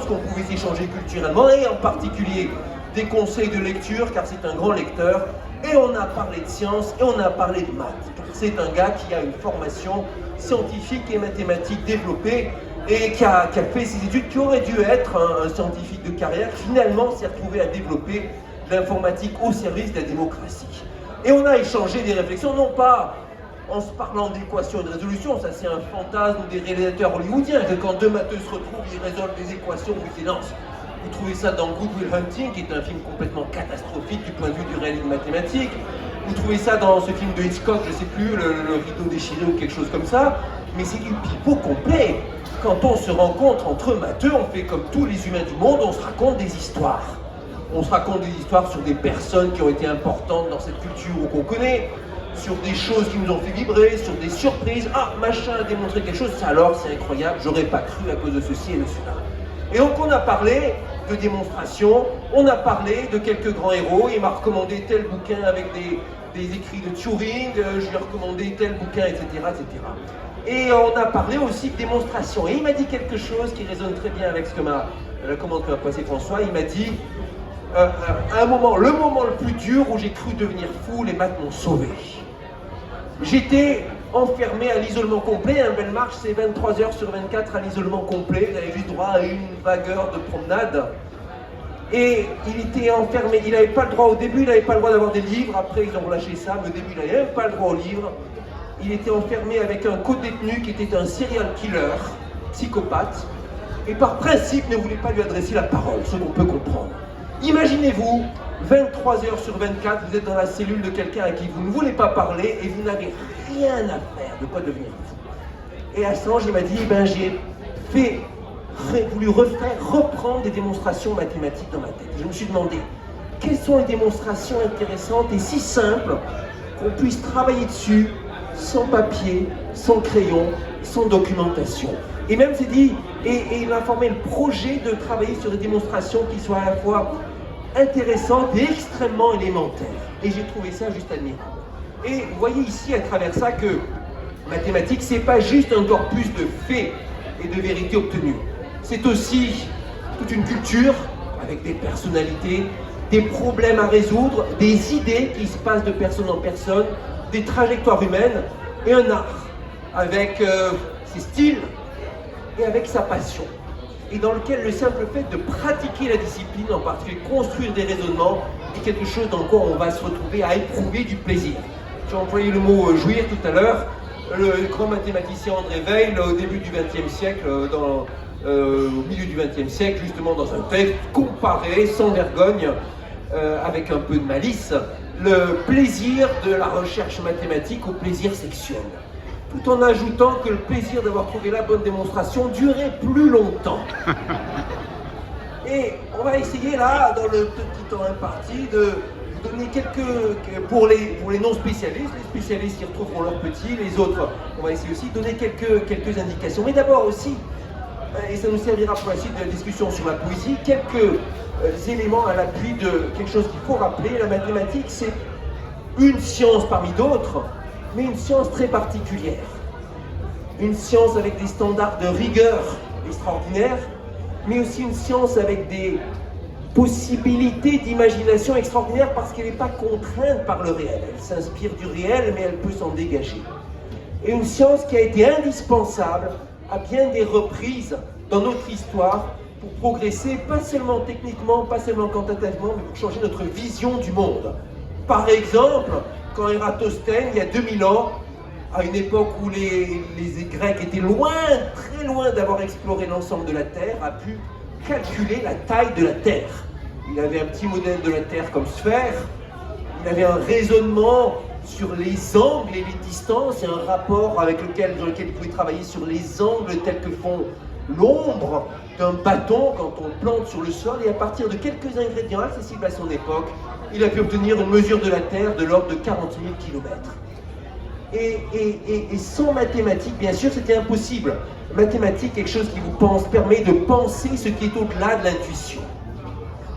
qu'on pouvait s'échanger culturellement, et en particulier des conseils de lecture, car c'est un grand lecteur, et on a parlé de sciences, et on a parlé de maths, car c'est un gars qui a une formation scientifique et mathématique développée, et qui a fait ses études, qui aurait dû être un scientifique de carrière, finalement s'est retrouvé à développer l'informatique au service de la démocratie. Et on a échangé des réflexions, non pas en se parlant d'équations et de résolutions, ça c'est un fantasme des réalisateurs hollywoodiens, que quand deux matheux se retrouvent, ils résolvent des équations, vous dites non. Vous trouvez ça dans Good Will Hunting, qui est un film complètement catastrophique du point de vue du réalisme mathématique. Vous trouvez ça dans ce film de Hitchcock, je ne sais plus, le rideau déchiré ou quelque chose comme ça. Mais c'est du pipeau complet. Quand on se rencontre entre matheux, on fait comme tous les humains du monde, on se raconte des histoires. On se raconte des histoires sur des personnes qui ont été importantes dans cette culture ou qu'on connaît, sur des choses qui nous ont fait vibrer, sur des surprises. Ah, machin a démontré quelque chose, ça alors c'est incroyable, j'aurais pas cru à cause de ceci et de cela. Et donc on a parlé de démonstration, on a parlé de quelques grands héros, il m'a recommandé tel bouquin avec des écrits de Turing, je lui ai recommandé tel bouquin, etc., etc. Et on a parlé aussi de démonstration. Et il m'a dit quelque chose qui résonne très bien avec la commande que m'a passé François. Il m'a dit, à un moment, le moment le plus dur où j'ai cru devenir fou, les maths m'ont sauvé. J'étais enfermé à l'isolement complet. Un bel marche, c'est 23 heures sur 24 à l'isolement complet. J'avais juste droit à une vague heure de promenade. Et il était enfermé. Il n'avait pas le droit au début, il n'avait pas le droit d'avoir des livres. Après, ils ont relâché ça. Mais au début, il n'avait même pas le droit aux livres. Il était enfermé avec un co-détenu qui était un serial killer, psychopathe, et par principe ne voulait pas lui adresser la parole, ce qu'on peut comprendre. Imaginez-vous, 23 heures sur 24, vous êtes dans la cellule de quelqu'un à qui vous ne voulez pas parler et vous n'avez rien à faire, de quoi devenir fou. Et à ce moment, il m'a dit, j'ai voulu reprendre des démonstrations mathématiques dans ma tête. Je me suis demandé, quelles sont les démonstrations intéressantes et si simples qu'on puisse travailler dessus sans papier, sans crayon, sans documentation. Et même s'est dit, et il m'a formé le projet de travailler sur des démonstrations qui soient à la fois intéressantes et extrêmement élémentaires. Et j'ai trouvé ça juste admirable. Et vous voyez ici à travers ça que mathématiques, c'est pas juste un corpus de faits et de vérités obtenues. C'est aussi toute une culture avec des personnalités, des problèmes à résoudre, des idées qui se passent de personne en personne, des trajectoires humaines et un art avec ses styles et avec sa passion, et dans lequel le simple fait de pratiquer la discipline, en particulier construire des raisonnements, est quelque chose dans quoi on va se retrouver à éprouver du plaisir. J'ai employé le mot jouir tout à l'heure. Le grand mathématicien André Weil, au début du XXe siècle, au milieu du XXe siècle, justement dans un texte, comparait sans vergogne, avec un peu de malice, le plaisir de la recherche mathématique au plaisir sexuel, tout en ajoutant que le plaisir d'avoir trouvé la bonne démonstration durait plus longtemps. Et on va essayer là, dans le petit temps imparti, de vous donner pour les non-spécialistes, les spécialistes qui retrouveront leurs petits, les autres, on va essayer aussi de donner quelques indications. Mais d'abord aussi, et ça nous servira pour la suite de la discussion sur la poésie, quelques éléments à l'appui de quelque chose qu'il faut rappeler. La mathématique, c'est une science parmi d'autres, mais une science très particulière. Une science avec des standards de rigueur extraordinaires, mais aussi une science avec des possibilités d'imagination extraordinaires parce qu'elle n'est pas contrainte par le réel. Elle s'inspire du réel, mais elle peut s'en dégager. Et une science qui a été indispensable à bien des reprises dans notre histoire pour progresser, pas seulement techniquement, pas seulement quantitativement, mais pour changer notre vision du monde. Par exemple, quand Ératosthène, il y a 2000 ans, à une époque où les Grecs étaient loin, très loin d'avoir exploré l'ensemble de la Terre, a pu calculer la taille de la Terre. Il avait un petit modèle de la Terre comme sphère, il avait un raisonnement sur les angles et les distances, et un rapport dans lequel il pouvait travailler sur les angles tels que font l'ombre d'un bâton quand on plante sur le sol, et à partir de quelques ingrédients accessibles à son époque, il a pu obtenir une mesure de la Terre de l'ordre de 40 000 km. Et sans mathématiques, bien sûr, c'était impossible. Mathématiques, quelque chose qui vous permet de penser ce qui est au-delà de l'intuition.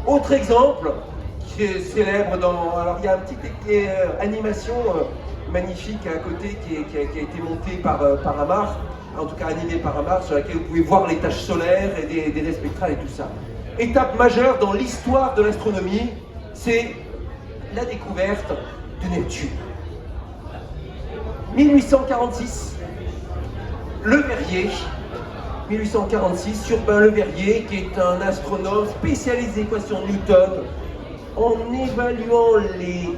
Autre exemple, qui est célèbre alors il y a une petite animation magnifique à côté qui a été montée par Amar, en tout cas animée par un Mars, sur laquelle vous pouvez voir les taches solaires et des spectrales et tout ça. Étape majeure dans l'histoire de l'astronomie, c'est la découverte de Neptune. 1846, Le Verrier, 1846, Urbain Le Verrier, qui est un astronome spécialisé des équations de Newton, en évaluant les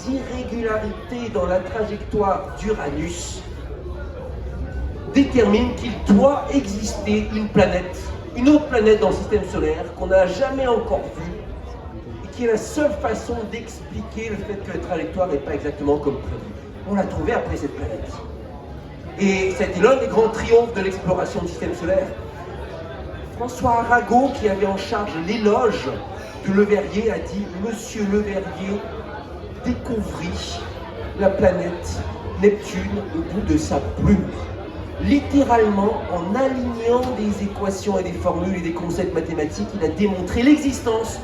irrégularités dans la trajectoire d'Uranus, détermine qu'il doit exister une autre planète dans le système solaire qu'on n'a jamais encore vue et qui est la seule façon d'expliquer le fait que la trajectoire n'est pas exactement comme prévu. On l'a trouvé après cette planète. Et ça a été l'un des grands triomphes de l'exploration du système solaire. François Arago, qui avait en charge l'éloge de Le Verrier, a dit « Monsieur Le Verrier découvrit la planète Neptune au bout de sa plume ». Littéralement, en alignant des équations et des formules et des concepts mathématiques, il a démontré l'existence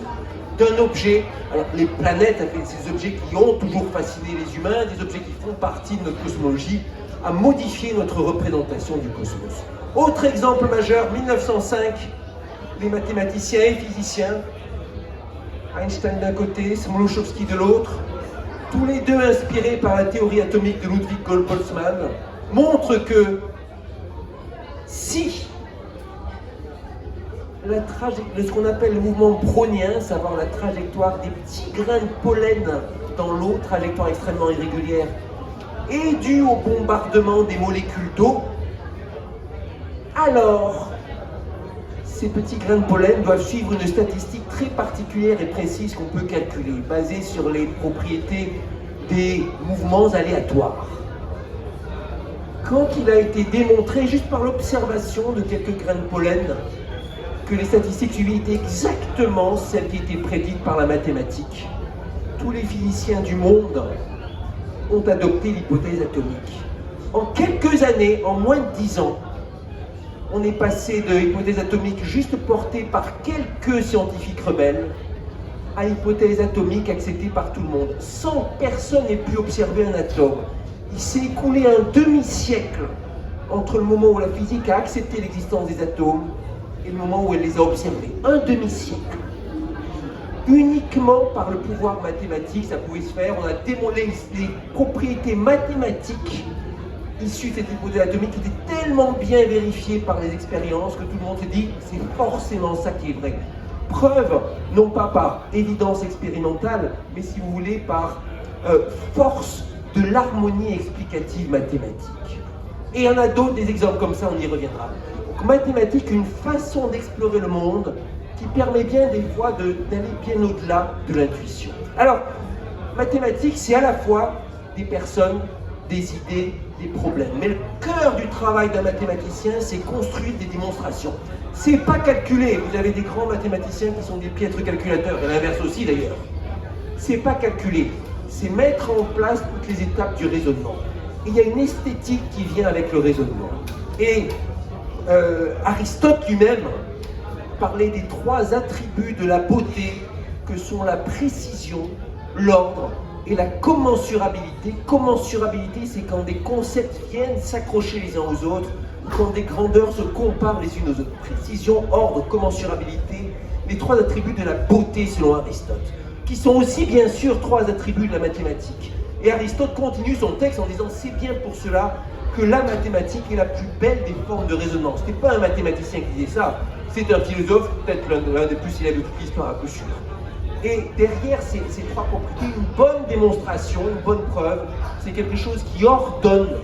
d'un objet. Alors, les planètes, ces objets qui ont toujours fasciné les humains, des objets qui font partie de notre cosmologie, a modifié notre représentation du cosmos. Autre exemple majeur, 1905, les mathématiciens et physiciens, Einstein d'un côté, Smoluchowski de l'autre, tous les deux inspirés par la théorie atomique de Ludwig Boltzmann, montrent que si ce qu'on appelle le mouvement brownien, savoir la trajectoire des petits grains de pollen dans l'eau, trajectoire extrêmement irrégulière, est due au bombardement des molécules d'eau, alors ces petits grains de pollen doivent suivre une statistique très particulière et précise qu'on peut calculer, basée sur les propriétés des mouvements aléatoires. Quand il a été démontré, juste par l'observation de quelques grains de pollen, que les statistiques suivies étaient exactement celles qui étaient prédites par la mathématique, tous les physiciens du monde ont adopté l'hypothèse atomique. En quelques années, en moins de 10 ans, on est passé de hypothèse atomique juste portée par quelques scientifiques rebelles à hypothèse atomique acceptée par tout le monde. Sans personne n'ait pu observer un atome. Il s'est écoulé un demi-siècle entre le moment où la physique a accepté l'existence des atomes et le moment où elle les a observés. Un demi-siècle. Uniquement par le pouvoir mathématique, ça pouvait se faire. On a démontré les propriétés mathématiques issues de cette hypothèse atomique qui étaient tellement bien vérifiées par les expériences que tout le monde s'est dit c'est forcément ça qui est vrai. Preuve, non pas par évidence expérimentale, mais si vous voulez par force de l'harmonie explicative mathématique. Et il y en a d'autres, des exemples comme ça, on y reviendra. Donc mathématiques, une façon d'explorer le monde qui permet bien des fois d'aller bien au-delà de l'intuition. Alors, mathématiques, c'est à la fois des personnes, des idées, des problèmes. Mais le cœur du travail d'un mathématicien, c'est construire des démonstrations. C'est pas calculer. Vous avez des grands mathématiciens qui sont des piètres calculateurs, et l'inverse aussi d'ailleurs. C'est pas calculer. C'est mettre en place toutes les étapes du raisonnement. Et il y a une esthétique qui vient avec le raisonnement. Et Aristote lui-même parlait des 3 attributs de la beauté que sont la précision, l'ordre et la commensurabilité. Commensurabilité, c'est quand des concepts viennent s'accrocher les uns aux autres, quand des grandeurs se comparent les unes aux autres. Précision, ordre, commensurabilité, les 3 attributs de la beauté selon Aristote, qui sont aussi bien sûr 3 attributs de la mathématique. Et Aristote continue son texte en disant c'est bien pour cela que la mathématique est la plus belle des formes de raisonnement. Ce n'était pas un mathématicien qui disait ça, c'est un philosophe, peut-être l'un des plus célèbres de toute l'histoire à coup sûr. Et derrière ces 3 propriétés, une bonne démonstration, une bonne preuve, c'est quelque chose qui ordonne,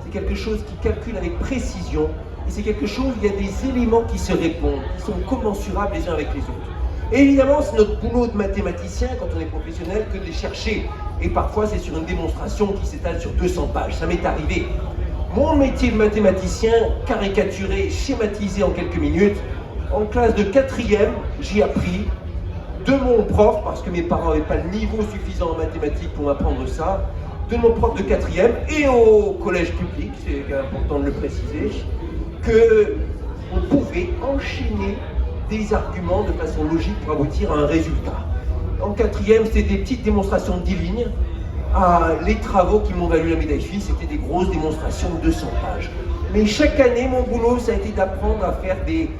c'est quelque chose qui calcule avec précision, et c'est quelque chose où il y a des éléments qui se répondent, qui sont commensurables les uns avec les autres. Et évidemment, c'est notre boulot de mathématicien, quand on est professionnel, que de les chercher. Et parfois, c'est sur une démonstration qui s'étale sur 200 pages. Ça m'est arrivé. Mon métier de mathématicien, caricaturé, schématisé en quelques minutes, en classe de 4e, j'ai appris de mon prof, parce que mes parents n'avaient pas le niveau suffisant en mathématiques pour m'apprendre ça, de mon prof de 4e et au collège public, c'est important de le préciser, qu'on pouvait enchaîner des arguments de façon logique pour aboutir à un résultat. En 4e, c'était des petites démonstrations de 10 lignes. Les travaux qui m'ont valu la médaille Fields, c'était des grosses démonstrations de 200 pages. Mais chaque année, mon boulot, ça a été d'apprendre à faire des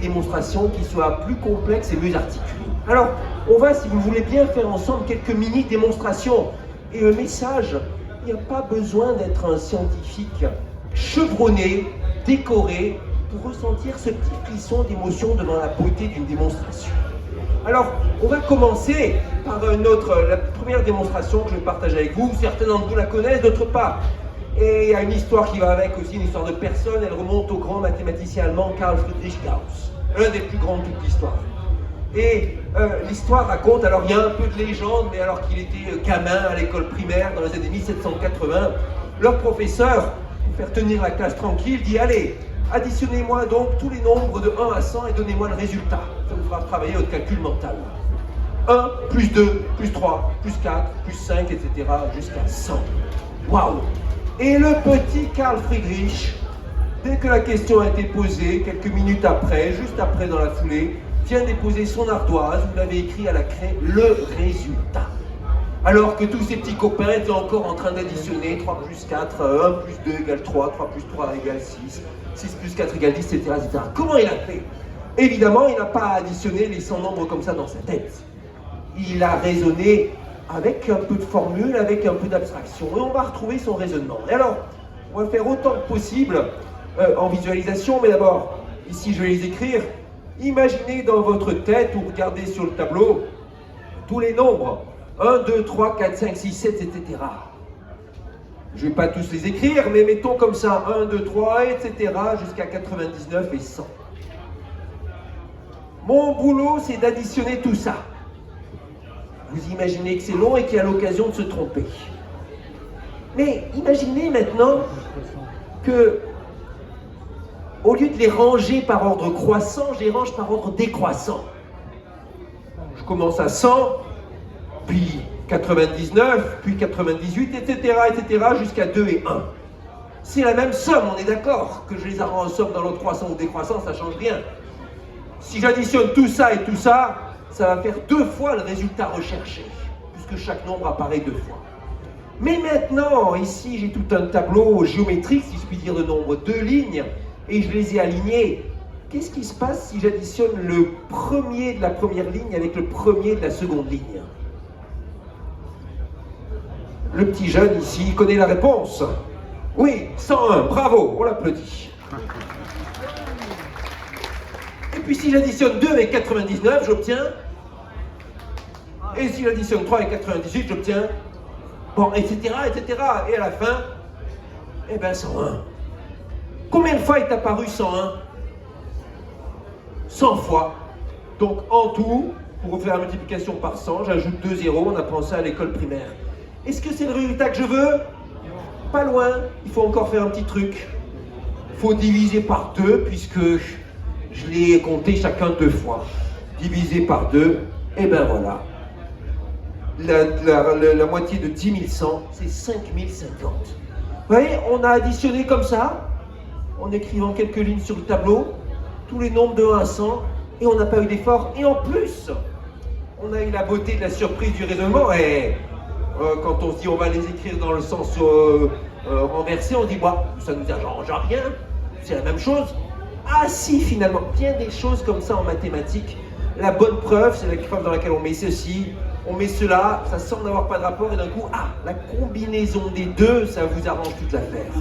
démonstrations qui soient plus complexes et mieux articulées. Alors, on va, si vous voulez bien, faire ensemble quelques mini-démonstrations. Et le message, il n'y a pas besoin d'être un scientifique chevronné, décoré, pour ressentir ce petit frisson d'émotion devant la beauté d'une démonstration. Alors, on va commencer par la première démonstration que je partage avec vous. Certains d'entre vous la connaissent, d'autres pas. Et il y a une histoire qui va avec aussi, une histoire de personne. Elle remonte au grand mathématicien allemand Carl Friedrich Gauss, l'un des plus grands de toute l'histoire. Et l'histoire raconte, alors il y a un peu de légende, mais alors qu'il était gamin à l'école primaire dans les années 1780, leur professeur, pour faire tenir la classe tranquille, dit « Allez, additionnez-moi donc tous les nombres de 1 à 100 et donnez-moi le résultat. Ça vous fera travailler votre calcul mental. 1, plus 2, plus 3, plus 4, plus 5, etc. jusqu'à 100. Waouh! Et le petit Carl Friedrich, dès que la question a été posée, quelques minutes après, juste après dans la foulée, vient déposer son ardoise, où il avait écrit à la craie le résultat. Alors que tous ses petits copains étaient encore en train d'additionner 3 plus 4, 1 plus 2 égale 3, 3 plus 3 égale 6, 6 plus 4 égale 10, etc., etc. Comment il a fait? Évidemment, il n'a pas additionné les 100 nombres comme ça dans sa tête. Il a raisonné avec un peu de formule, avec un peu d'abstraction, et on va retrouver son raisonnement. Et alors, on va faire autant que possible en visualisation, mais d'abord, ici je vais les écrire. Imaginez dans votre tête, ou regardez sur le tableau, tous les nombres. 1, 2, 3, 4, 5, 6, 7, etc. Je ne vais pas tous les écrire, mais mettons comme ça, 1, 2, 3, etc. jusqu'à 99 et 100. Mon boulot, c'est d'additionner tout ça. Vous imaginez que c'est long et qu'il y a l'occasion de se tromper. Mais imaginez maintenant que, au lieu de les ranger par ordre croissant, je les range par ordre décroissant. Je commence à 100, puis 99, puis 98, etc., jusqu'à 2 et 1. C'est la même somme, on est d'accord, que je les arrange en somme dans l'ordre croissant ou décroissant, ça ne change rien. Si j'additionne tout ça et tout ça, ça va faire 2 fois le résultat recherché, puisque chaque nombre apparaît 2 fois. Mais maintenant, ici, j'ai tout un tableau géométrique, si je puis dire, de nombres 2 lignes, et je les ai alignés. Qu'est-ce qui se passe si j'additionne le premier de la première ligne avec le premier de la seconde ligne? Le petit jeune ici, il connaît la réponse. Oui, 101, bravo, on l'applaudit. Et puis si j'additionne 2 avec 99, j'obtiens... Et si j'additionne 3 avec 98, j'obtiens... Bon, etc., etc. Et à la fin, eh ben 101. Combien de fois est apparu 101? 100 fois. Donc en tout, pour faire la multiplication par 100, j'ajoute 2 zéros, on apprend ça à l'école primaire. Est-ce que c'est le résultat que je veux? Pas loin, il faut encore faire un petit truc. Il faut diviser par 2, puisque je l'ai compté chacun 2 fois. Divisé par 2, et ben voilà. La moitié de 10 100, c'est 5050. Vous voyez, on a additionné comme ça, en écrivant quelques lignes sur le tableau, tous les nombres de 1 à 100, et on n'a pas eu d'effort. Et en plus, on a eu la beauté de la surprise du raisonnement. Et quand on se dit on va les écrire dans le sens renversé, on dit bah, ça ne nous arrange à rien, c'est la même chose. Ah si, finalement, bien des choses comme ça en mathématiques. La bonne preuve, c'est la preuve dans laquelle on met ceci, on met cela, ça semble n'avoir pas de rapport, et d'un coup, ah, la combinaison des deux, ça vous arrange toute l'affaire.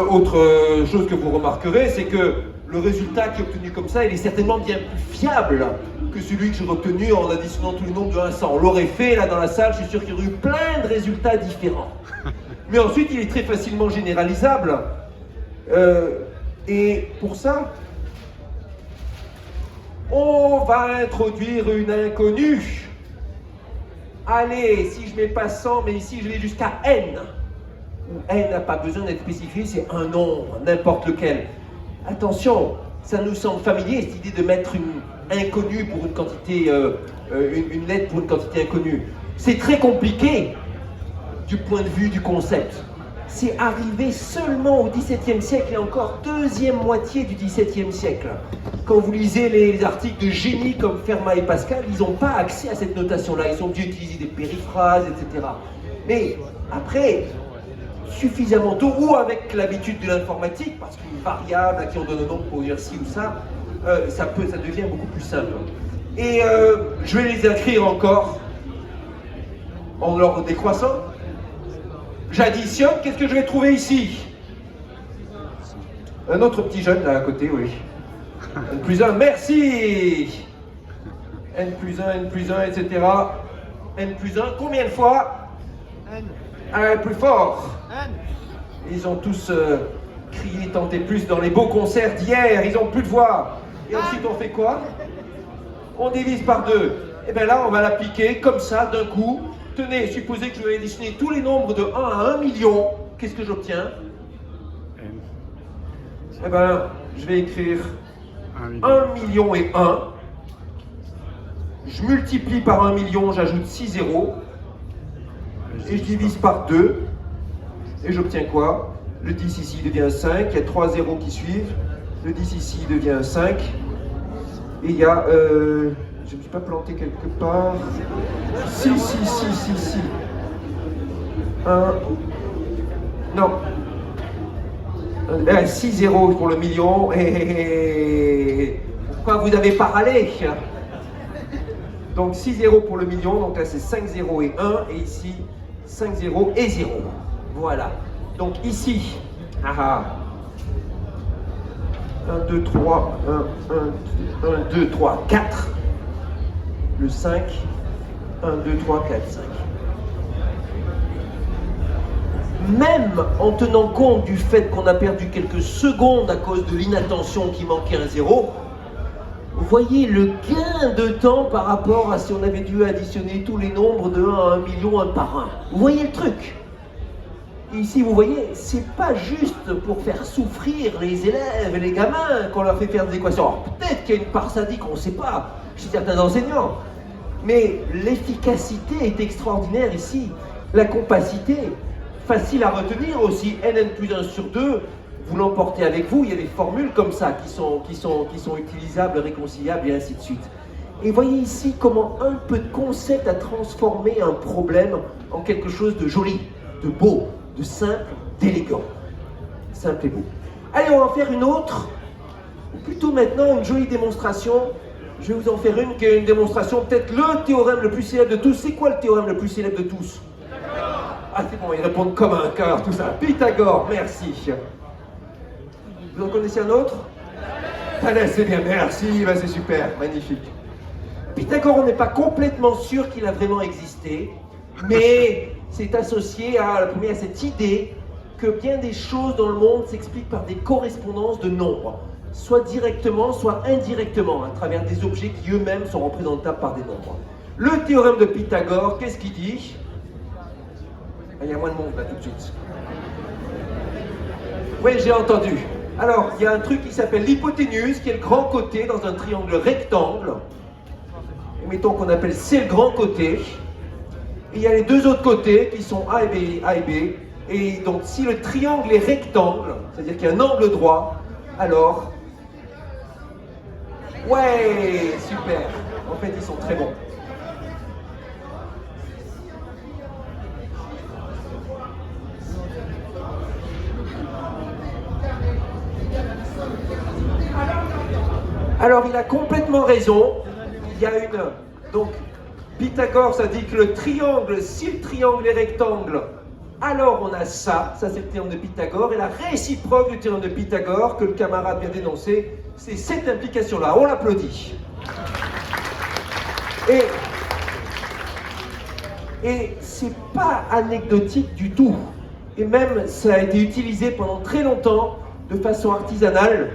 Autre chose que vous remarquerez, c'est que le résultat qui est obtenu comme ça, il est certainement bien plus fiable que celui que j'ai obtenu en additionnant tous les nombres de 1 à 100. On l'aurait fait là dans la salle, je suis sûr qu'il y aurait eu plein de résultats différents. Mais ensuite, il est très facilement généralisable. Et pour ça, on va introduire une inconnue. Allez, si je mets pas 100, mais ici je vais jusqu'à n. Où n n'a pas besoin d'être spécifié, c'est un nombre, n'importe lequel. Attention, ça nous semble familier, cette idée de mettre une inconnue pour une quantité, une lettre pour une quantité inconnue. C'est très compliqué du point de vue du concept. C'est arrivé seulement au XVIIe siècle et encore deuxième moitié du XVIIe siècle. Quand vous lisez les articles de génie comme Fermat et Pascal, ils n'ont pas accès à cette notation-là. Ils sont obligés d'utiliser des périphrases, etc. Mais après, suffisamment tôt, ou avec l'habitude de l'informatique, parce qu'une variable à qui on donne un nom pour dire ci ou ça, ça devient beaucoup plus simple. Et je vais les écrire encore en leur décroissant. J'additionne, qu'est-ce que je vais trouver ici? Un autre petit jeune là à côté, oui. N plus 1, merci. N plus 1, N plus 1, etc. N plus 1, combien de fois? N. Plus fort. N. Ils ont tous crié, tenté plus dans les beaux concerts d'hier, ils ont plus de voix. Et ensuite on fait quoi? On divise par 2. Et bien là on va l'appliquer comme ça d'un coup. Tenez, supposez que je vais additionner tous les nombres de 1 à 1 million. Qu'est-ce que j'obtiens? Eh bien, je vais écrire 1 million et 1. Je multiplie par 1 million, j'ajoute 6 zéros. Et je divise par 2. Et j'obtiens quoi? Le 10 ici devient 5. Il y a 3 zéros qui suivent. Le 10 ici devient 5. Et il y a... je ne me suis pas planté quelque part. Si. 1. Non. 6 zéros pour le million. Et pourquoi vous n'avez pas râlé? Donc 6 zéros pour le million. Donc là c'est 5 zéros et 1. Et ici 5 zéros et 0. Voilà. Donc ici. 1, 2, 3. 1, 2, 3, 4. Le 5. 1, 2, 3, 4, 5. Même en tenant compte du fait qu'on a perdu quelques secondes à cause de l'inattention qui manquait un 0, vous voyez le gain de temps par rapport à si on avait dû additionner tous les nombres de 1 à 1 million, un par un. Vous voyez le truc? Ici, vous voyez, c'est pas juste pour faire souffrir les élèves et les gamins qu'on leur fait faire des équations. Alors peut-être qu'il y a une part sadique, on ne sait pas, chez certains enseignants. Mais l'efficacité est extraordinaire ici. La compacité, facile à retenir aussi. Nn plus 1 sur 2, vous l'emportez avec vous. Il y a des formules comme ça qui sont utilisables, réconciliables et ainsi de suite. Et voyez ici comment un peu de concept a transformé un problème en quelque chose de joli, de beau, de simple, d'élégant. Simple et beau. Allez, on va en faire une autre, ou plutôt maintenant une jolie démonstration. Je vais vous en faire une qui est une démonstration, peut-être le théorème le plus célèbre de tous. C'est quoi le théorème le plus célèbre de tous? Ah c'est bon, ils répondent comme un cœur, tout ça. Pythagore, merci. Vous en connaissez un autre? Thalès, c'est bien, merci, bah, c'est super, magnifique. Pythagore, on n'est pas complètement sûr qu'il a vraiment existé, mais c'est associé à cette idée que bien des choses dans le monde s'expliquent par des correspondances de nombres, soit directement, soit indirectement, à travers des objets qui eux-mêmes sont représentables par des nombres. Le théorème de Pythagore, qu'est-ce qu'il dit? Il y a moins de monde là tout de suite. Oui, j'ai entendu. Alors, il y a un truc qui s'appelle l'hypoténuse, qui est le grand côté dans un triangle rectangle. Et mettons qu'on appelle C le grand côté. Et il y a les deux autres côtés qui sont A et B, A et B. Et donc, si le triangle est rectangle, c'est-à-dire qu'il y a un angle droit, alors... Ouais, super. En fait, ils sont très bons. Alors, il a complètement raison. Il y a une... Donc, Pythagore, ça dit que le triangle, si le triangle est rectangle, alors on a ça c'est le théorème de Pythagore. Et la réciproque du théorème de Pythagore, que le camarade vient d'énoncer, c'est cette implication-là. On l'applaudit. Et c'est pas anecdotique du tout. Et même, ça a été utilisé pendant très longtemps, de façon artisanale,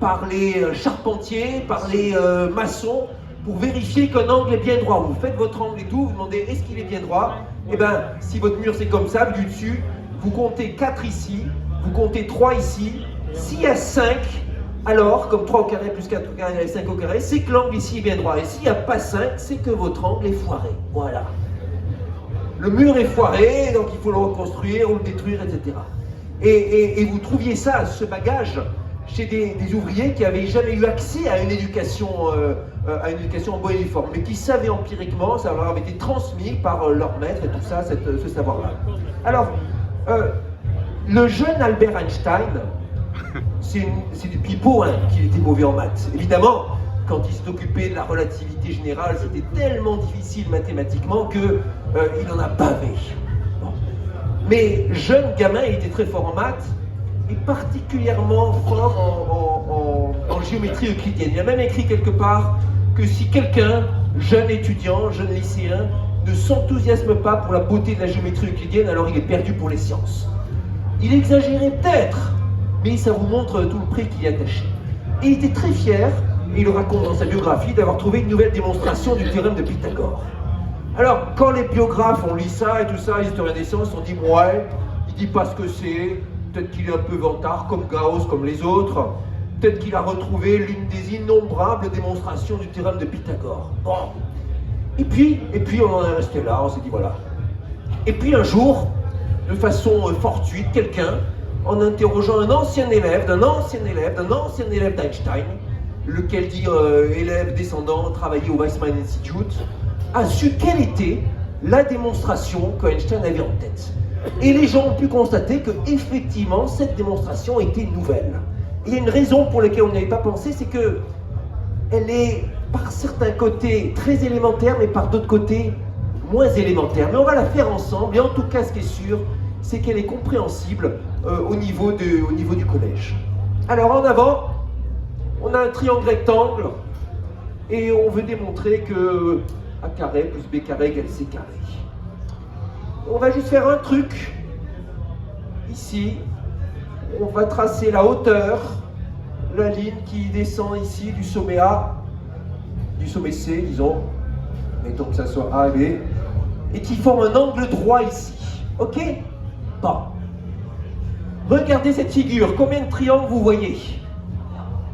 par les charpentiers, par les maçons, pour vérifier qu'un angle est bien droit. Vous faites votre angle et tout, vous demandez est-ce qu'il est bien droit? Et bien, si votre mur c'est comme ça, du dessus, vous comptez 4 ici, vous comptez 3 ici. S'il y a 5, alors, comme 3 au carré plus 4 au carré et 5 au carré, c'est que l'angle ici est bien droit. Et s'il n'y a pas 5, c'est que votre angle est foiré. Voilà. Le mur est foiré, donc il faut le reconstruire ou le détruire, etc. Et vous trouviez ça, ce bagage, chez des ouvriers qui n'avaient jamais eu accès à une éducation en bonne et forme, mais qui savaient empiriquement, ça leur avait été transmis par leur maître et tout ça, ce savoir-là. Alors, Le jeune Albert Einstein, c'est du pipeau hein, qu'il était mauvais en maths. Évidemment, quand il s'est occupé de la relativité générale, c'était tellement difficile mathématiquement qu'il en a bavé. Bon. Mais jeune gamin, il était très fort en maths et particulièrement fort en géométrie euclidienne. Il a même écrit quelque part que si quelqu'un, jeune étudiant, jeune lycéen, ne s'enthousiasme pas pour la beauté de la géométrie euclidienne, alors il est perdu pour les sciences. Il exagérait peut-être, mais ça vous montre tout le prix qu'il y a attaché. Et il était très fier, et il le raconte dans sa biographie, d'avoir trouvé une nouvelle démonstration du théorème de Pythagore. Alors, quand les biographes ont lu ça et tout ça, les historiens des sciences ont dit « ouais, il dit pas ce que c'est, peut-être qu'il est un peu vantard comme Gauss, comme les autres, peut-être qu'il a retrouvé l'une des innombrables démonstrations du théorème de Pythagore. » Bon. Et puis on en est resté là, on s'est dit voilà. Et puis un jour, de façon fortuite, quelqu'un, en interrogeant un ancien élève d'Einstein, lequel dit élève descendant, travaillait au Weizmann Institute, a su quelle était la démonstration qu'Einstein avait en tête. Et les gens ont pu constater que effectivement cette démonstration était nouvelle. Et il y a une raison pour laquelle on n'y avait pas pensé, c'est que elle est par certains côtés très élémentaire, mais par d'autres côtés moins élémentaire. Mais on va la faire ensemble, et en tout cas ce qui est sûr, c'est qu'elle est compréhensible au niveau du collège. Alors en avant, on a un triangle rectangle, et on veut démontrer que A carré plus B carré égale C carré. On va juste faire un truc, ici, on va tracer la hauteur, la ligne qui descend ici du sommet A, du sommet C, disons, mettons que ça soit A et B, et qui forme un angle droit ici. Ok? Bon. Regardez cette figure. Combien de triangles vous voyez?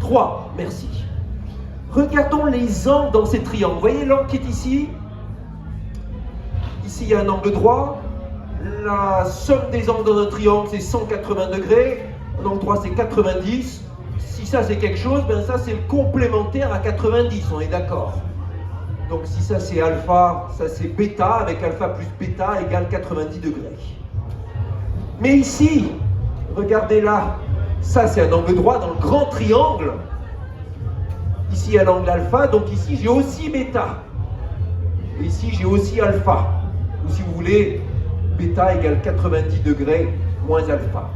3, merci. Regardons les angles dans ces triangles. Vous voyez l'angle qui est ici? Ici, il y a un angle droit. La somme des angles dans un triangle, c'est 180 degrés. Un angle droit, c'est 90. Si ça, c'est quelque chose, ben ça, c'est le complémentaire à 90. On est d'accord? Donc, si ça, c'est alpha, ça, c'est bêta, avec alpha plus bêta égale 90 degrés. Mais ici, regardez là, ça, c'est un angle droit dans le grand triangle. Ici, il y a l'angle alpha, donc ici, j'ai aussi bêta. Et ici, j'ai aussi alpha. Ou si vous voulez, bêta égale 90 degrés moins alpha.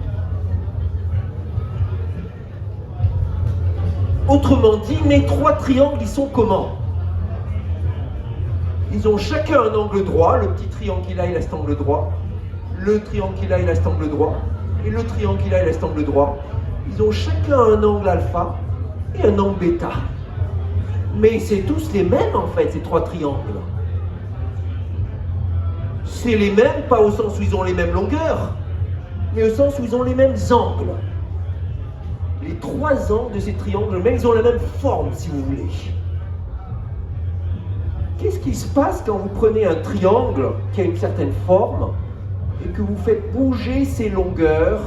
Autrement dit, mes trois triangles, ils sont comment? Ils ont chacun un angle droit. Le petit triangle qui est là, il a cet angle droit. Le triangle qui est là, il a cet angle droit. Et le triangle qui est là, il a cet angle droit. Ils ont chacun un angle alpha et un angle bêta. Mais c'est tous les mêmes en fait, ces trois triangles. C'est les mêmes, pas au sens où ils ont les mêmes longueurs, mais au sens où ils ont les mêmes angles. Les trois angles de ces triangles, même ils ont la même forme si vous voulez. Qu'est-ce qui se passe quand vous prenez un triangle qui a une certaine forme et que vous faites bouger ses longueurs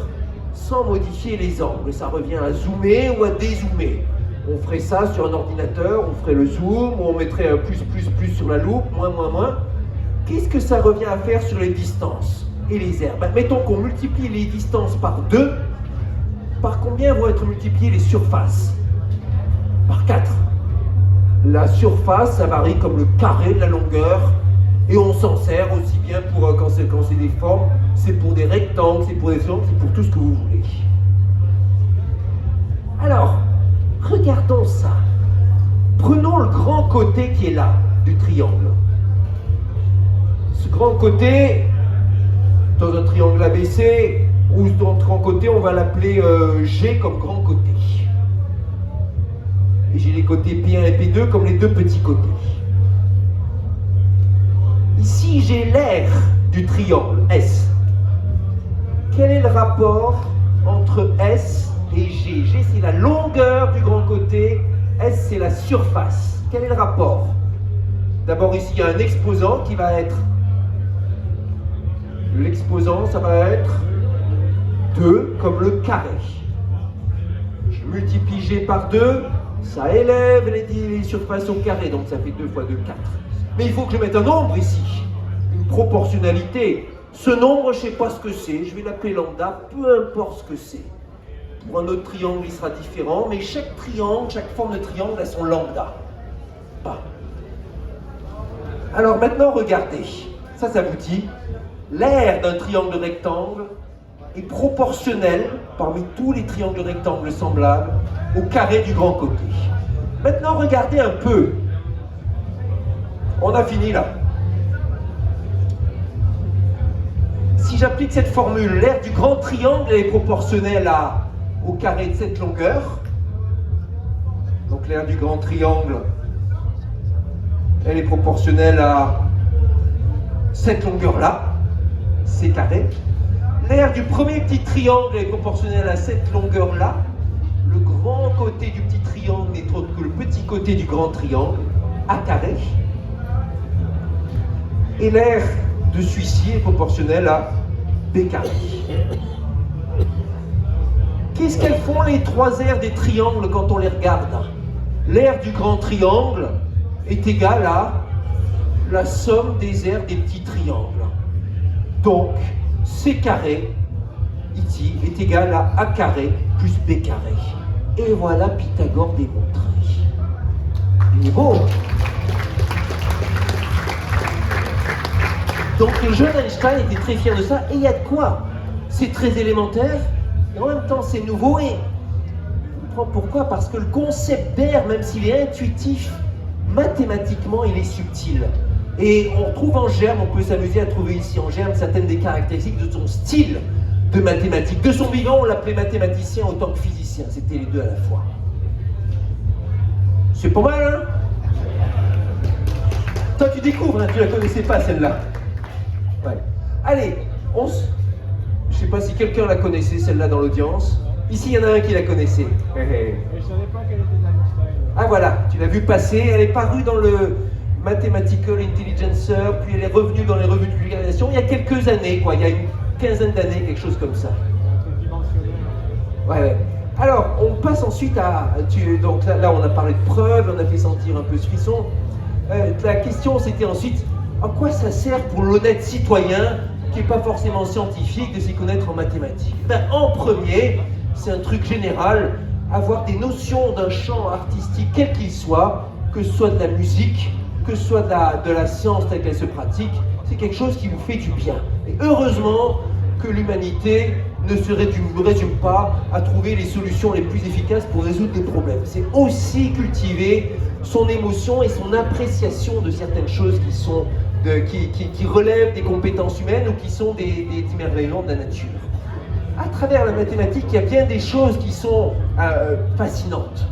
sans modifier les angles? Ça revient à zoomer ou à dézoomer. On ferait ça sur un ordinateur, on ferait le zoom, ou on mettrait un plus sur la loupe, moins. Qu'est-ce que ça revient à faire sur les distances et les aires? Ben, mettons qu'on multiplie les distances par 2, par combien vont être multipliées les surfaces? Par 4. La surface, ça varie comme le carré de la longueur, et on s'en sert aussi bien pour quand c'est des formes, c'est pour des rectangles, c'est pour des angles, c'est pour tout ce que vous voulez. Alors, regardons ça. Prenons le grand côté qui est là, du triangle. Ce grand côté, dans un triangle ABC, ou dans le grand côté, on va l'appeler G comme grand côté. Et j'ai les côtés P1 et P2 comme les deux petits côtés. Ici, j'ai l'aire du triangle S. Quel est le rapport entre S et G? G, c'est la longueur du grand côté, S, c'est la surface. Quel est le rapport? D'abord, ici, il y a un exposant qui va être... L'exposant, ça va être 2 comme le carré. Je multiplie G par 2, ça élève les surfaces au carré, donc ça fait 2 fois 2, 4. Mais il faut que je mette un nombre ici, une proportionnalité Ce nombre, je ne sais pas ce que c'est, je vais l'appeler lambda, peu importe ce que c'est. Pour un autre triangle, il sera différent, mais chaque triangle, chaque forme de triangle a son lambda. Pas. Alors maintenant, regardez. Ça vous dit, l'aire d'un triangle rectangle est proportionnelle, parmi tous les triangles rectangles semblables, au carré du grand côté. Maintenant, regardez un peu. On a fini là. Si j'applique cette formule, l'aire du grand triangle est proportionnelle au carré de cette longueur. Donc l'aire du grand triangle, elle est proportionnelle à cette longueur-là, c'est carré. L'aire du premier petit triangle est proportionnelle à cette longueur-là. Le grand côté du petit triangle n'est autre que le petit côté du grand triangle, A carré. Et l'aire de celui-ci est proportionnelle à B carré. Qu'est-ce qu'elles font les trois aires des triangles quand on les regarde? L'aire du grand triangle est égale à la somme des aires des petits triangles. Donc, C carré, ici, est égal à A carré plus B carré. Et voilà Pythagore démontré. Il est beau. Donc le jeune Einstein était très fier de ça, et il y a de quoi. C'est très élémentaire, et en même temps c'est nouveau, et on comprend pourquoi, parce que le concept d'air, même s'il est intuitif, mathématiquement il est subtil. Et on trouve en germe, on peut s'amuser à trouver ici en germe certaines des caractéristiques de son style de mathématiques. De son vivant, on l'appelait mathématicien autant que physicien, c'était les deux à la fois. C'est pas mal, hein? Toi tu découvres, hein, tu la connaissais pas celle-là. Ouais. Allez, je sais pas si quelqu'un la connaissait celle-là dans l'audience. Ici, il y en a un qui la connaissait. Je savais pas qu'elle était d'Einstein. Ah voilà, tu l'as vu passer, elle est parue dans le Mathematical Intelligencer, puis elle est revenue dans les revues de vulgarisation il y a quelques années, quoi, il y a une quinzaine d'années, quelque chose comme ça. Un truc dimensionnel. Ouais. Alors, on passe ensuite donc là, on a parlé de preuves, on a fait sentir un peu ce frisson. La question, c'était ensuite, à quoi ça sert pour l'honnête citoyen, qui n'est pas forcément scientifique, de s'y connaître en mathématiques? En premier, c'est un truc général, avoir des notions d'un champ artistique, quel qu'il soit, que ce soit de la musique, que ce soit de la science telle qu'elle se pratique, c'est quelque chose qui vous fait du bien. Et heureusement que l'humanité ne se résume pas à trouver les solutions les plus efficaces pour résoudre des problèmes. C'est aussi cultiver son émotion et son appréciation de certaines choses qui relèvent des compétences humaines ou qui sont des émerveillements de la nature. À travers la mathématique, il y a bien des choses qui sont fascinantes.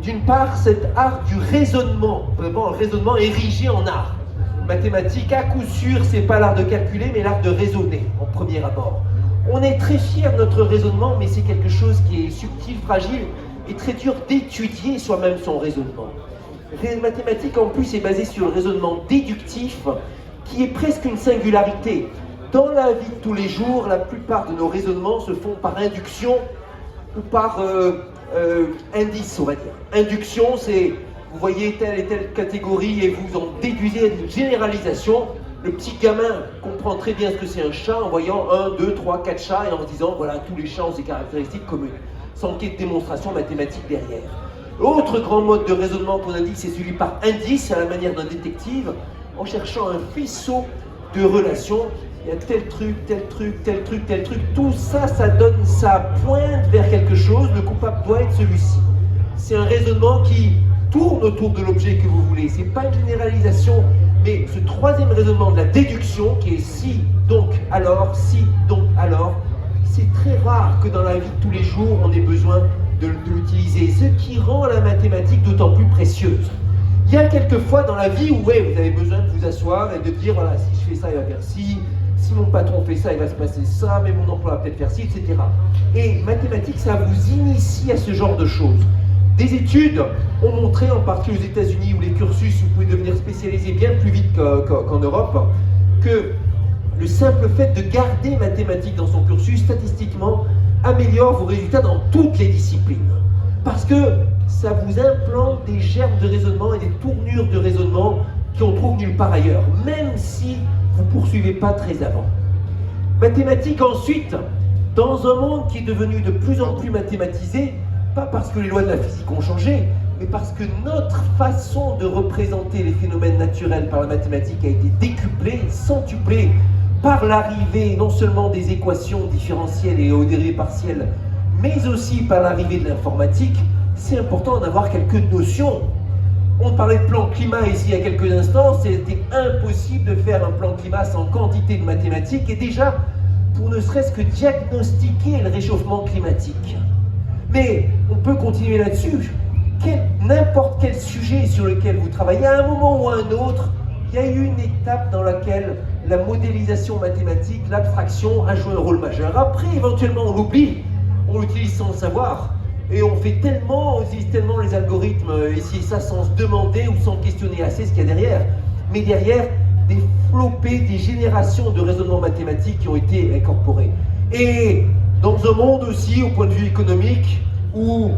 D'une part, cet art du raisonnement, vraiment un raisonnement érigé en art. Mathématiques, à coup sûr, c'est pas l'art de calculer, mais l'art de raisonner, en premier abord. On est très fiers de notre raisonnement, mais c'est quelque chose qui est subtil, fragile, et très dur d'étudier soi-même son raisonnement. Les mathématiques, en plus, est basée sur le raisonnement déductif, qui est presque une singularité. Dans la vie de tous les jours, la plupart de nos raisonnements se font par induction ou par indice, on va dire. Induction, c'est vous voyez telle et telle catégorie et vous en déduisez une généralisation. Le petit gamin comprend très bien ce que c'est un chat en voyant 1, 2, 3, 4 chats et en se disant voilà, tous les chats ont ces caractéristiques communes, sans qu'il y ait de démonstration mathématique derrière. L'autre grand mode de raisonnement qu'on indique, c'est celui par indice, à la manière d'un détective, en cherchant un faisceau de relations. Il y a tel truc, tel truc, tel truc, tel truc. Tout ça, ça donne sa pointe vers quelque chose. Le coupable doit être celui-ci. C'est un raisonnement qui tourne autour de l'objet que vous voulez. C'est pas une généralisation, mais ce troisième raisonnement de la déduction, qui est si, donc, alors, c'est très rare que dans la vie de tous les jours, on ait besoin de l'utiliser. Ce qui rend la mathématique d'autant plus précieuse. Il y a quelques fois dans la vie où ouais, vous avez besoin de vous asseoir et de dire voilà, si je fais ça, il va faire ci, si mon patron fait ça, il va se passer ça, mais mon emploi va peut-être faire ci, etc. Et mathématiques, ça vous initie à ce genre de choses. Des études ont montré, en particulier aux États-Unis, où les cursus, vous pouvez devenir spécialisé bien plus vite qu'en Europe, que le simple fait de garder mathématiques dans son cursus, statistiquement, améliore vos résultats dans toutes les disciplines. Parce que ça vous implante des germes de raisonnement et des tournures de raisonnement qu'on trouve nulle part ailleurs, même si vous ne poursuivez pas très avant. Mathématiques ensuite, dans un monde qui est devenu de plus en plus mathématisé, pas parce que les lois de la physique ont changé, mais parce que notre façon de représenter les phénomènes naturels par la mathématique a été décuplée, centuplée, par l'arrivée non seulement des équations différentielles et aux dérivés partiels, mais aussi par l'arrivée de l'informatique. C'est important d'avoir quelques notions. On parlait de plan climat ici il y a quelques instants, c'était impossible de faire un plan climat sans quantité de mathématiques, et déjà, pour ne serait-ce que diagnostiquer le réchauffement climatique. Mais on peut continuer là-dessus. N'importe quel sujet sur lequel vous travaillez, à un moment ou à un autre, il y a eu une étape dans laquelle la modélisation mathématique, l'abstraction a joué un rôle majeur. Après, éventuellement, on l'oublie, on l'utilise sans le savoir, et on utilise tellement les algorithmes ici et ça sans se demander ou sans questionner assez ce qu'il y a derrière. Mais derrière, des flopées, des générations de raisonnements mathématiques qui ont été incorporés. Et dans un monde aussi, au point de vue économique, où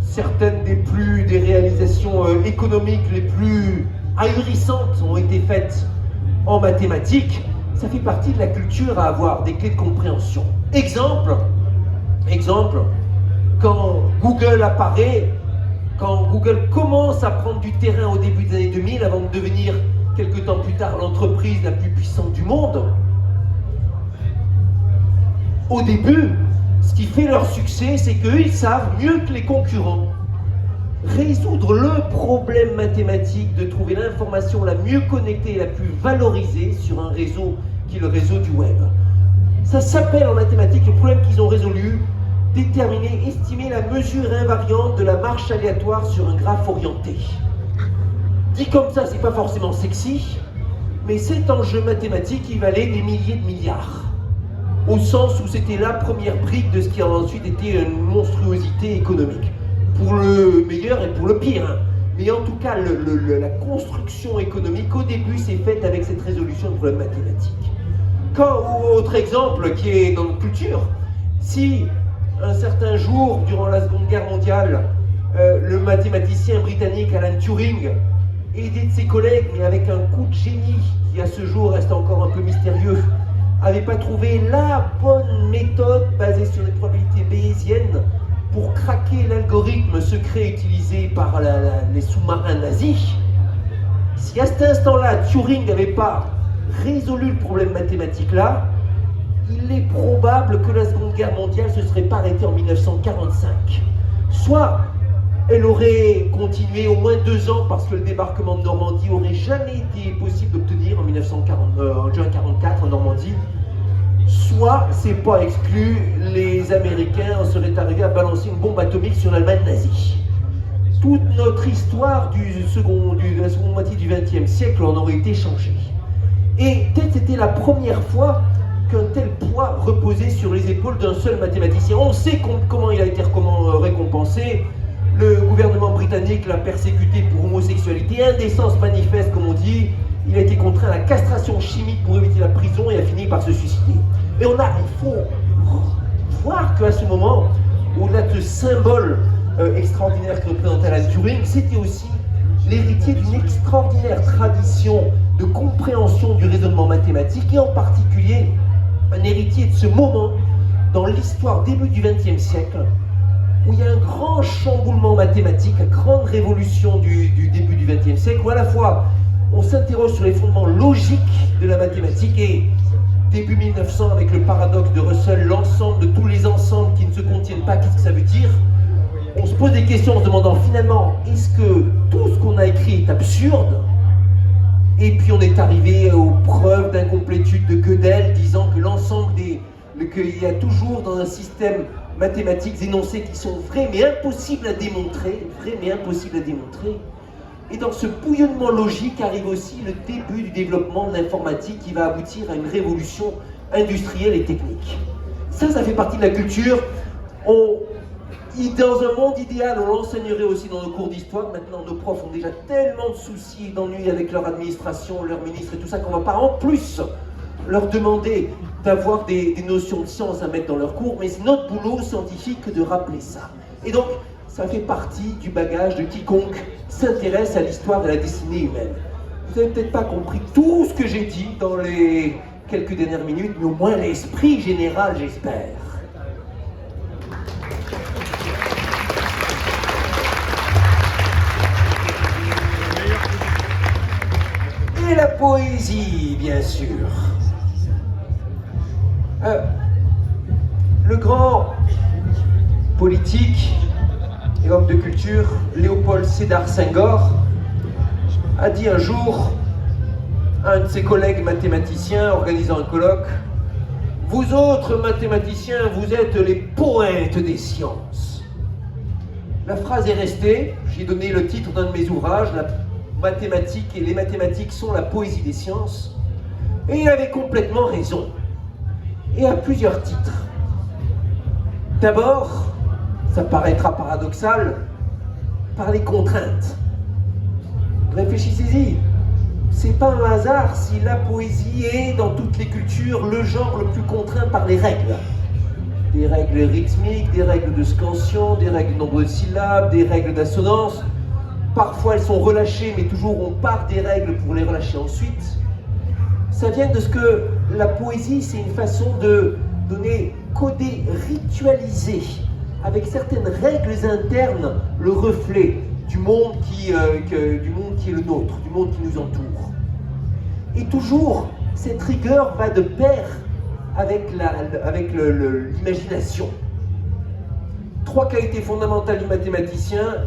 certaines des réalisations économiques les plus ahurissantes ont été faites en mathématiques, ça fait partie de la culture à avoir des clés de compréhension. Exemple, quand Google apparaît, quand Google commence à prendre du terrain au début des années 2000, avant de devenir quelques temps plus tard l'entreprise la plus puissante du monde, au début, ce qui fait leur succès, c'est qu'eux, ils savent mieux que les concurrents résoudre le problème mathématique de trouver l'information la mieux connectée et la plus valorisée sur un réseau qui est le réseau du web. Ça s'appelle en mathématiques le problème qu'ils ont résolu, déterminer, estimer la mesure invariante de la marche aléatoire sur un graphe orienté. Dit comme ça, c'est pas forcément sexy, mais cet enjeu mathématique, il valait des milliers de milliards. Au sens où c'était la première brique de ce qui a ensuite été une monstruosité économique. Pour le meilleur et pour le pire. Hein. Mais en tout cas, la construction économique, au début, s'est faite avec cette résolution de problèmes mathématiques. Autre exemple qui est dans notre culture, si un certain jour, durant la Seconde Guerre mondiale, le mathématicien britannique Alan Turing, aidé de ses collègues, mais avec un coup de génie qui à ce jour reste encore un peu mystérieux, n'avait pas trouvé la bonne méthode basée sur les probabilités bayésiennes pour craquer l'algorithme secret utilisé par les sous-marins nazis, si à cet instant-là Turing n'avait pas résolu le problème mathématique-là, il est probable que la Seconde Guerre mondiale ne se serait pas arrêtée en 1945. Soit elle aurait continué au moins 2 ans parce que le débarquement de Normandie n'aurait jamais été possible d'obtenir en juin 1944 en Normandie. Soit, c'est pas exclu, les Américains en seraient arrivés à balancer une bombe atomique sur l'Allemagne nazie. Toute notre histoire de la seconde moitié du XXe siècle en aurait été changée. Et peut-être c'était la première fois qu'un tel poids reposait sur les épaules d'un seul mathématicien. On sait comment il a été récompensé. Le gouvernement britannique l'a persécuté pour homosexualité, indécence manifeste comme on dit. Il a été contraint à la castration chimique pour éviter la prison et a fini par se suicider. Et il faut voir qu'à ce moment, au-delà de ce symbole extraordinaire que représentait Alan Turing, c'était aussi l'héritier d'une extraordinaire tradition de compréhension du raisonnement mathématique et en particulier un héritier de ce moment dans l'histoire début du XXe siècle où il y a un grand chamboulement mathématique, une grande révolution du début du XXe siècle où à la fois on s'interroge sur les fondements logiques de la mathématique et début 1900 avec le paradoxe de Russell, l'ensemble de tous les ensembles qui ne se contiennent pas, qu'est-ce que ça veut dire? On se pose des questions en se demandant finalement, est-ce que tout ce qu'on a écrit est absurde? Et puis on est arrivé aux preuves d'incomplétude de Gödel disant que l'ensemble qu'il y a toujours dans un système mathématique des énoncés qui sont vrais mais impossibles à démontrer, Et dans ce bouillonnement logique arrive aussi le début du développement de l'informatique qui va aboutir à une révolution industrielle et technique. Ça fait partie de la culture. Dans un monde idéal, on l'enseignerait aussi dans nos cours d'histoire. Maintenant, nos profs ont déjà tellement de soucis et d'ennuis avec leur administration, leurs ministres et tout ça qu'on ne va pas en plus leur demander d'avoir des notions de science à mettre dans leurs cours, mais c'est notre boulot scientifique que de rappeler ça. Et donc, ça fait partie du bagage de quiconque s'intéresse à l'histoire de la destinée humaine. Vous n'avez peut-être pas compris tout ce que j'ai dit dans les quelques dernières minutes, mais au moins l'esprit général, j'espère. Et la poésie, bien sûr. Le grand politique et homme de culture, Léopold Sédar Senghor, a dit un jour à un de ses collègues mathématiciens organisant un colloque: « Vous autres mathématiciens, vous êtes les poètes des sciences. » La phrase est restée. J'ai donné le titre d'un de mes ouvrages, La mathématique et les mathématiques sont la poésie des sciences. Et il avait complètement raison. Et à plusieurs titres. D'abord, ça paraîtra paradoxal, par les contraintes. Réfléchissez-y. C'est pas un hasard si la poésie est, dans toutes les cultures, le genre le plus contraint par les règles. Des règles rythmiques, des règles de scansion, des règles de nombre de syllabes, des règles d'assonance. Parfois elles sont relâchées, mais toujours on part des règles pour les relâcher ensuite. Ça vient de ce que la poésie, c'est une façon de donner, coder, ritualiser, avec certaines règles internes, le reflet du monde qui est le nôtre, du monde qui nous entoure. Et toujours, cette rigueur va de pair avec l'imagination. Trois qualités fondamentales du mathématicien: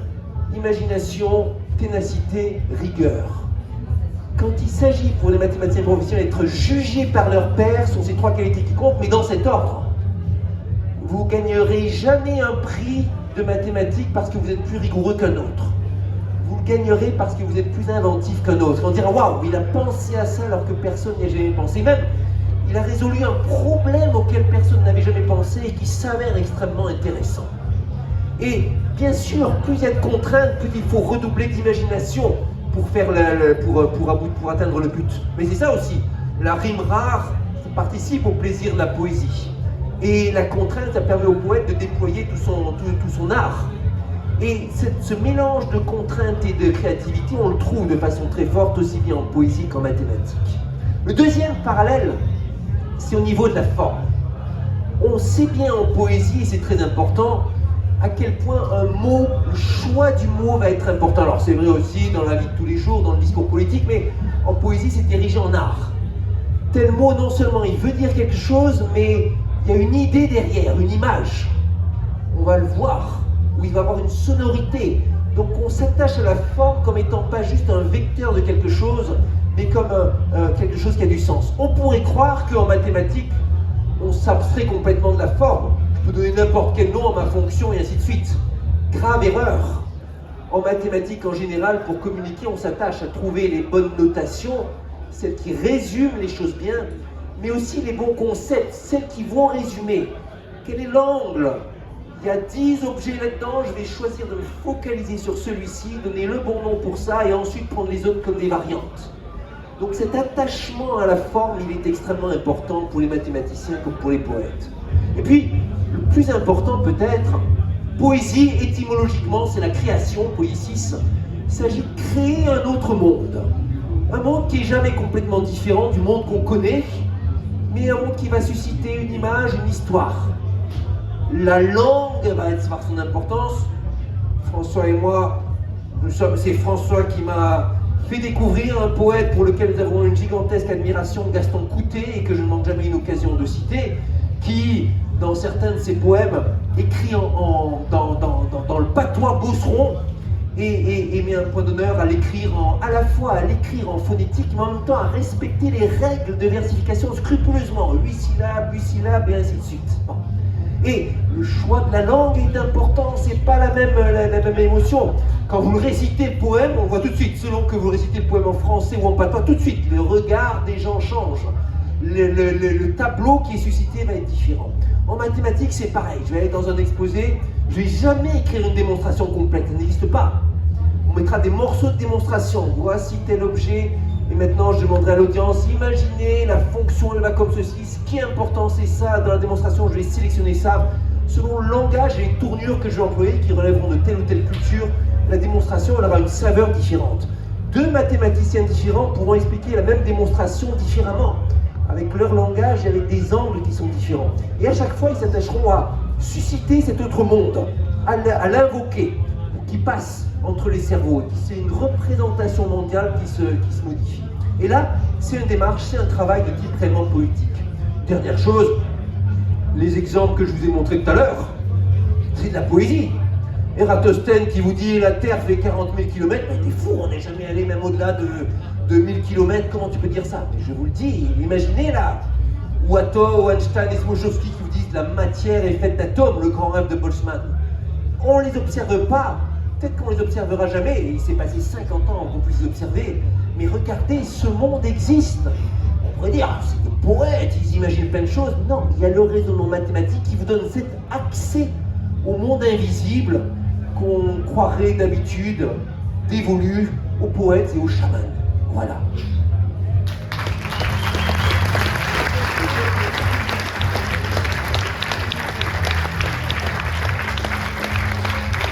imagination, ténacité, rigueur. Quand il s'agit pour les mathématiciens professionnels d'être jugés par leurs pairs, ce sont ces trois qualités qui comptent, mais dans cet ordre. Vous ne gagnerez jamais un prix de mathématiques parce que vous êtes plus rigoureux qu'un autre. Vous le gagnerez parce que vous êtes plus inventif qu'un autre. On dira: waouh, il a pensé à ça alors que personne n'y a jamais pensé. Même, il a résolu un problème auquel personne n'avait jamais pensé et qui s'avère extrêmement intéressant. Et bien sûr, plus il y a de contraintes, plus il faut redoubler d'imagination pour atteindre le but. Mais c'est ça aussi, la rime rare, ça participe au plaisir de la poésie. Et la contrainte, ça permet au poète de déployer tout son art. Et ce mélange de contraintes et de créativité, on le trouve de façon très forte, aussi bien en poésie qu'en mathématiques. Le deuxième parallèle, c'est au niveau de la forme. On sait bien en poésie, et c'est très important, à quel point un mot, le choix du mot va être important. Alors c'est vrai aussi dans la vie de tous les jours, dans le discours politique, mais en poésie c'est érigé en art. Tel mot, non seulement il veut dire quelque chose, mais il y a une idée derrière, une image. On va le voir, où il va avoir une sonorité. Donc on s'attache à la forme comme étant pas juste un vecteur de quelque chose, mais comme quelque chose qui a du sens. On pourrait croire qu'en mathématiques, on s'abstrait complètement de la forme. Je peux donner n'importe quel nom à ma fonction et ainsi de suite. Grave erreur. En mathématiques en général, pour communiquer, on s'attache à trouver les bonnes notations, celles qui résument les choses bien, mais aussi les bons concepts, celles qui vont résumer. Quel est l'angle? Il y a 10 objets là-dedans, je vais choisir de me focaliser sur celui-ci, donner le bon nom pour ça et ensuite prendre les autres comme des variantes. Donc cet attachement à la forme, il est extrêmement important pour les mathématiciens comme pour les poètes. Et puis, le plus important peut-être, poésie, étymologiquement, c'est la création, poiesis. Il s'agit de créer un autre monde. Un monde qui n'est jamais complètement différent du monde qu'on connaît, mais un monde qui va susciter une image, une histoire. La langue va avoir son importance. François et moi, c'est François qui m'a fait découvrir un poète pour lequel nous avons une gigantesque admiration, Gaston Coutet, et que je ne manque jamais une occasion de citer, qui, dans certains de ses poèmes, écrit dans le patois beauceron, et met un point d'honneur à l'écrire à la fois à l'écrire en phonétique, mais en même temps à respecter les règles de versification scrupuleusement, 8 syllabes, et ainsi de suite. Bon. Et le choix de la langue est important, c'est pas la même émotion. Quand vous récitez le poème, on voit tout de suite, selon que vous récitez le poème en français ou en patois, tout de suite, le regard des gens change. Le tableau qui est suscité va être différent. En mathématiques, c'est pareil. Je vais aller dans un exposé, je vais jamais écrire une démonstration complète, ça n'existe pas. On mettra des morceaux de démonstration. Voici tel objet, et maintenant je demanderai à l'audience, imaginez la fonction, elle va comme ceci. Ce qui est important, c'est ça. Dans la démonstration, je vais sélectionner ça. Selon le langage et les tournures que je vais employer, qui relèveront de telle ou telle culture, la démonstration elle aura une saveur différente. Deux mathématiciens différents pourront expliquer la même démonstration différemment. avec leur langage et avec des angles qui sont différents. Et à chaque fois, ils s'attacheront à susciter cet autre monde, à l'invoquer, qui passe entre les cerveaux. C'est une représentation mondiale qui se modifie. Et là, c'est une démarche, c'est un travail de type réellement politique. Dernière chose, les exemples que je vous ai montrés tout à l'heure, c'est de la poésie. Eratosthène qui vous dit la Terre fait 40 000 km, mais t'es fou, on n'est jamais allé même au-delà de 1000 km, comment tu peux dire ça? Mais je vous le dis, imaginez là, Watteau, Einstein et Smojowski qui vous disent la matière est faite d'atomes, le grand rêve de Boltzmann. On ne les observe pas, peut-être qu'on les observera jamais, et il s'est passé 50 ans pour qu'on puisse les observer, mais regardez, ce monde existe. On pourrait dire, c'est des poètes, ils imaginent plein de choses. Non, il y a le raisonnement mathématique qui vous donne cet accès au monde invisible qu'on croirait d'habitude dévolu aux poètes et aux chamans. Voilà.